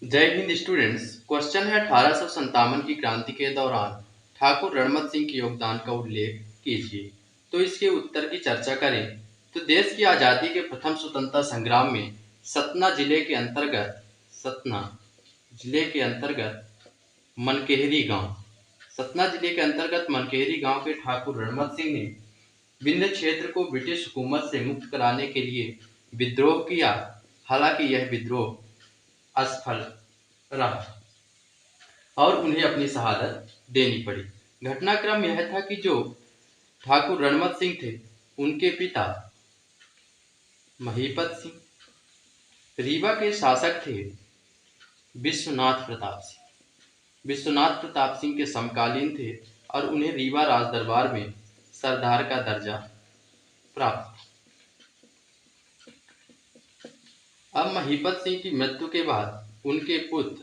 जय Hind students. Question है 1857 की क्रांति के दौरान ठाकुर रणमत सिंह के योगदान का उल्लेख कीजिए। तो इसके उत्तर की चर्चा करें तो देश की आज़ादी के प्रथम स्वतंत्रता संग्राम में सतना जिले के अंतर्गत मनकेहरी गांव के ठाकुर रणमत सिंह ने विंध्य क्षेत्र को ब्रिटिश हुकूमत से मुक्त कराने के लिए विद्रोह किया। हालांकि यह विद्रोह असफल रहा और उन्हें अपनी शहादत देनी पड़ी। घटनाक्रम यह था कि जो ठाकुर रणमत सिंह थे, उनके पिता महीपत सिंह रीवा के शासक थे विश्वनाथ प्रताप सिंह के समकालीन थे और उन्हें रीवा राजदरबार में सरदार का दर्जा प्राप्त। अब महीपत सिंह की मृत्यु के बाद उनके पुत्र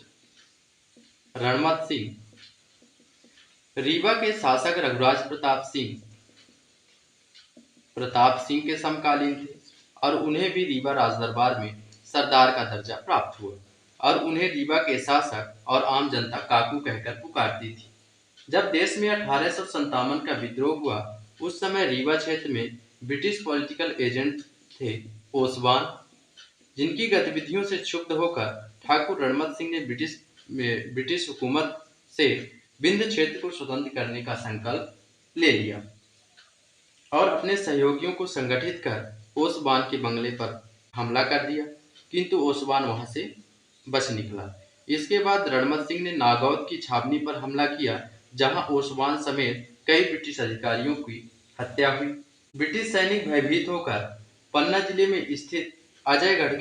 रणमत सिंह रीवा के शासक रघुराज प्रताप सिंह के समकालीन थे और उन्हें भी रीवा राजदरबार में सरदार का दर्जा प्राप्त हुआ और उन्हें रीवा के शासक और आम जनता काकू कहकर पुकारती थी। जब देश में 1857 का विद्रोह हुआ, उस समय रीवा क्षेत्र में ब्रिटिश पॉलिटिकल एजेंट थे ओसवान, जिनकी गतिविधियों से क्षुब्ध होकर ठाकुर रणमत सिंह ने ब्रिटिश हुकूमत से विंध्य क्षेत्र को स्वतंत्र करने का संकल्प ले लिया और अपने सहयोगियों को संगठित कर ओसवान के बंगले पर हमला कर दिया, किंतु ओसवान वहां से बच निकला। इसके बाद रणमत सिंह ने नागौद की छावनी पर हमला किया, जहां ओसवान समेत कई ब्रिटिश अधिकारियों की हत्या हुई। ब्रिटिश सैनिक भयभीत होकर पन्ना जिले में स्थित अजयगढ़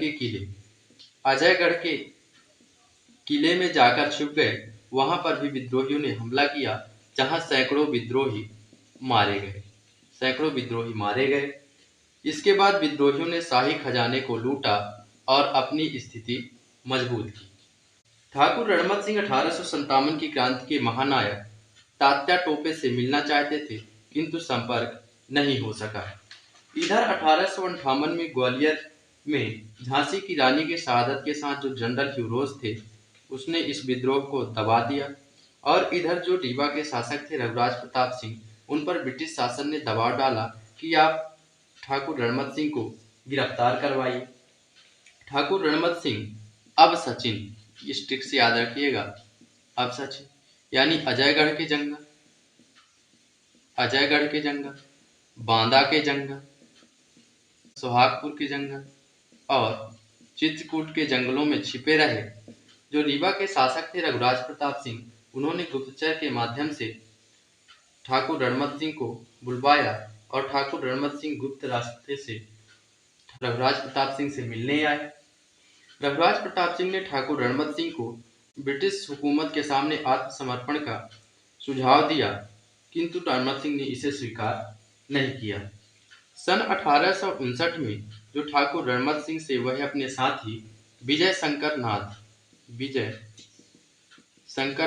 के किले में जाकर छुप गए। वहां पर भी विद्रोहियों ने हमला किया, जहां सैकड़ों विद्रोही मारे गए। इसके बाद विद्रोहियों ने शाही खजाने को लूटा और अपनी स्थिति मजबूत की। ठाकुर रणमत सिंह 1857 की क्रांति के महानायक तात्या टोपे से मिलना चाहते थे, किंतु संपर्क नहीं हो सका। इधर 1858 में ग्वालियर में झांसी की रानी की शहादत के साथ जो जनरल ह्यूरोज थे, उसने इस विद्रोह को दबा दिया और इधर जो रीवा के शासक थे रघुराज प्रताप सिंह, उन पर ब्रिटिश शासन ने दबाव डाला कि आप ठाकुर रणमत सिंह को गिरफ्तार करवाइए। ठाकुर रणमत सिंह अब सचिन, इस ट्रिक से याद रखिएगा, अब सचिन यानी अजयगढ़ के जंगल, बांदा के जंगल, सोहागपुर के जंगल और चित्रकूट के जंगलों में छिपे रहे। जो रीवा के शासक थे रघुराज प्रताप सिंह, उन्होंने गुप्तचर के माध्यम से ठाकुर रणमत सिंह को बुलवाया और ठाकुर रणमत सिंह गुप्त रास्ते से रघुराज प्रताप सिंह से मिलने आए। रघुराज प्रताप सिंह ने ठाकुर रणमत सिंह को ब्रिटिश हुकूमत के सामने आत्मसमर्पण का सुझाव दिया, किंतु रणमत सिंह ने इसे स्वीकार नहीं किया। सन 1859 में जो ठाकुर रणमत सिंह से वह अपने साथी विजय शंकर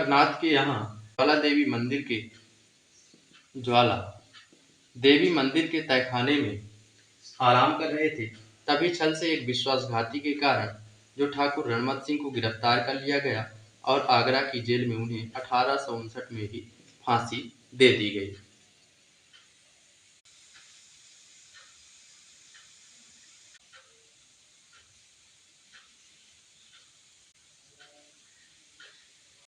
नाथ के यहाँ ज्वाला देवी मंदिर के तहखाने में आराम कर रहे थे, तभी छल से एक विश्वासघाती के कारण जो ठाकुर रणमत सिंह को गिरफ्तार कर लिया गया और आगरा की जेल में उन्हें 1859 में ही फांसी दे दी गई।